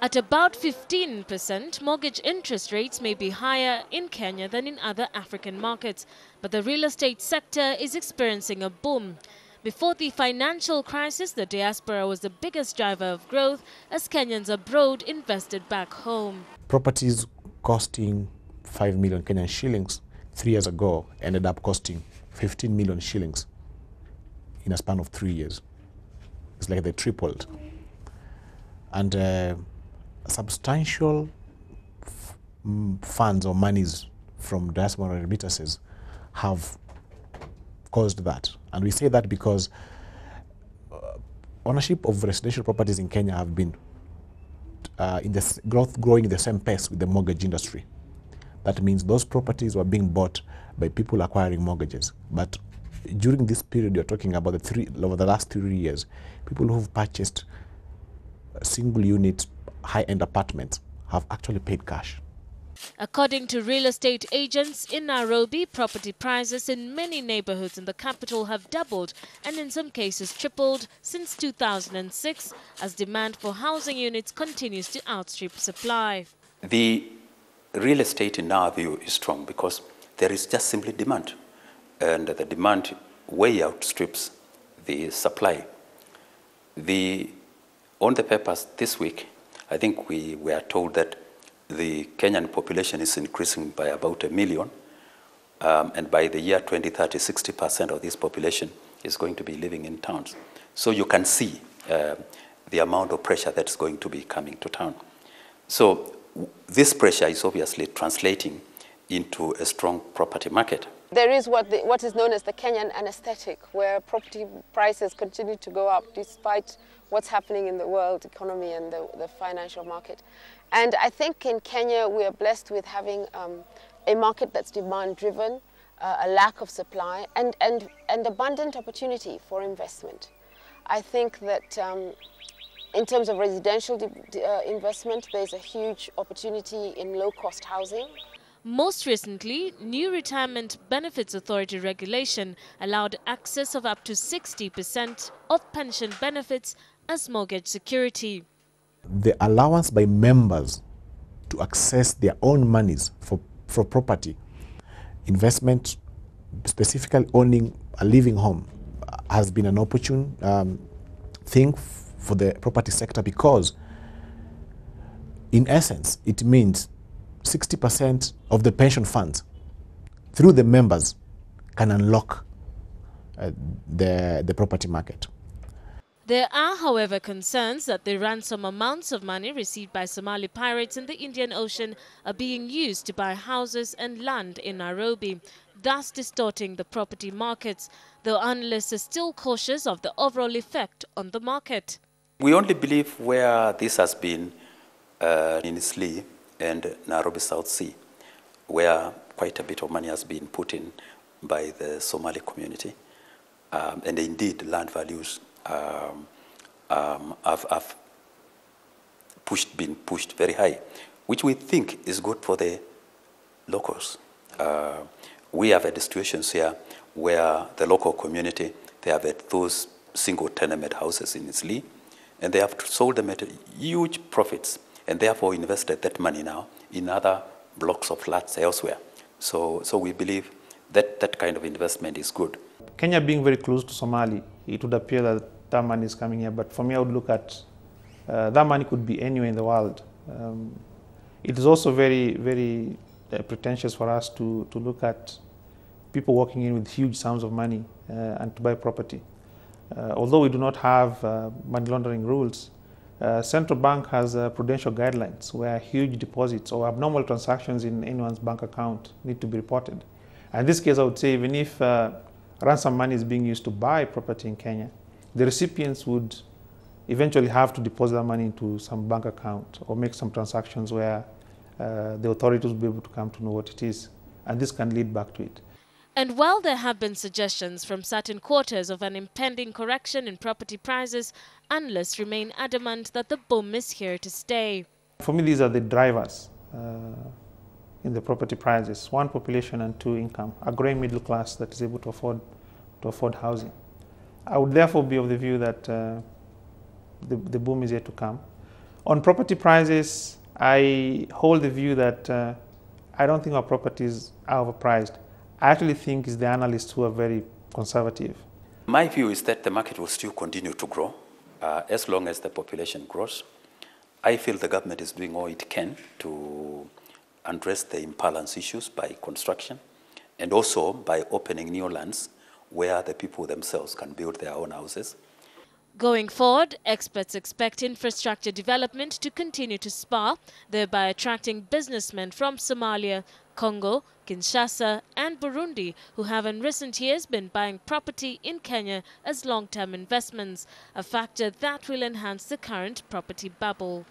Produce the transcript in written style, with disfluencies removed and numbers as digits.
At about 15%, mortgage interest rates may be higher in Kenya than in other African markets, but the real estate sector is experiencing a boom. Before the financial crisis, the diaspora was the biggest driver of growth as Kenyans abroad invested back home. Properties costing 5 million Kenyan shillings 3 years ago ended up costing 15 million shillings in a span of 3 years. It's like they tripled. And substantial funds or monies from diaspora remittances have caused that. And we say that because ownership of residential properties in Kenya have been growing in the same pace with the mortgage industry. That means those properties were being bought by people acquiring mortgages. But during this period you're talking about over the last 3 years, people who've purchased single unit high-end apartments have actually paid cash. According to real estate agents in Nairobi, property prices in many neighborhoods in the capital have doubled and in some cases tripled since 2006 as demand for housing units continues to outstrip supply. The real estate in our view is strong because there is just simply demand, and the demand way outstrips the supply. On the papers this week, I think we were told that the Kenyan population is increasing by about 1 million, and by the year 2030, 60% of this population is going to be living in towns. So you can see the amount of pressure that's going to be coming to town. So this pressure is obviously translating into a strong property market. There is what is known as the Kenyan anesthetic, where property prices continue to go up despite what's happening in the world economy and the financial market. And I think in Kenya we are blessed with having a market that's demand-driven, a lack of supply, and abundant opportunity for investment. I think that in terms of residential investment, there's a huge opportunity in low-cost housing. Most recently, new Retirement Benefits Authority regulation allowed access of up to 60% of pension benefits as mortgage security. The allowance by members to access their own monies for property investment, specifically owning a living home, has been an opportune thing for the property sector because, in essence, it means 60% of the pension funds through the members can unlock the property market. There are, however, concerns that the ransom amounts of money received by Somali pirates in the Indian Ocean are being used to buy houses and land in Nairobi, thus distorting the property markets, though analysts are still cautious of the overall effect on the market. We only believe where this has been in Isli and Nairobi South Sea, where quite a bit of money has been put in by the Somali community, and indeed land values have been pushed very high, which we think is good for the locals. We have had situations here where the local community, they have had those single tenement houses in Isli, and they have sold them at huge profits, and therefore invested that money now in other blocks of flats elsewhere. So we believe that that kind of investment is good. Kenya being very close to Somali, it would appear that that money is coming here, but for me I would look at that money could be anywhere in the world. It is also very, very pretentious for us to look at people walking in with huge sums of money and to buy property. Although we do not have money laundering rules, Central Bank has prudential guidelines where huge deposits or abnormal transactions in anyone's bank account need to be reported. And in this case, I would say even if ransom money is being used to buy property in Kenya, the recipients would eventually have to deposit that money into some bank account or make some transactions where the authorities will be able to come to know what it is. And this can lead back to it. And while there have been suggestions from certain quarters of an impending correction in property prices, analysts remain adamant that the boom is here to stay. For me, these are the drivers in the property prices. One, population, and two, income. A growing middle class that is able to afford housing. I would therefore be of the view that the boom is yet to come. On property prices, I hold the view that I don't think our properties are overpriced. I actually think it's the analysts who are very conservative. My view is that the market will still continue to grow as long as the population grows. I feel the government is doing all it can to address the imbalance issues by construction and also by opening new lands where the people themselves can build their own houses. Going forward, experts expect infrastructure development to continue to spur, thereby attracting businessmen from Somalia, Congo, Kinshasa and Burundi who have in recent years been buying property in Kenya as long-term investments, a factor that will enhance the current property bubble.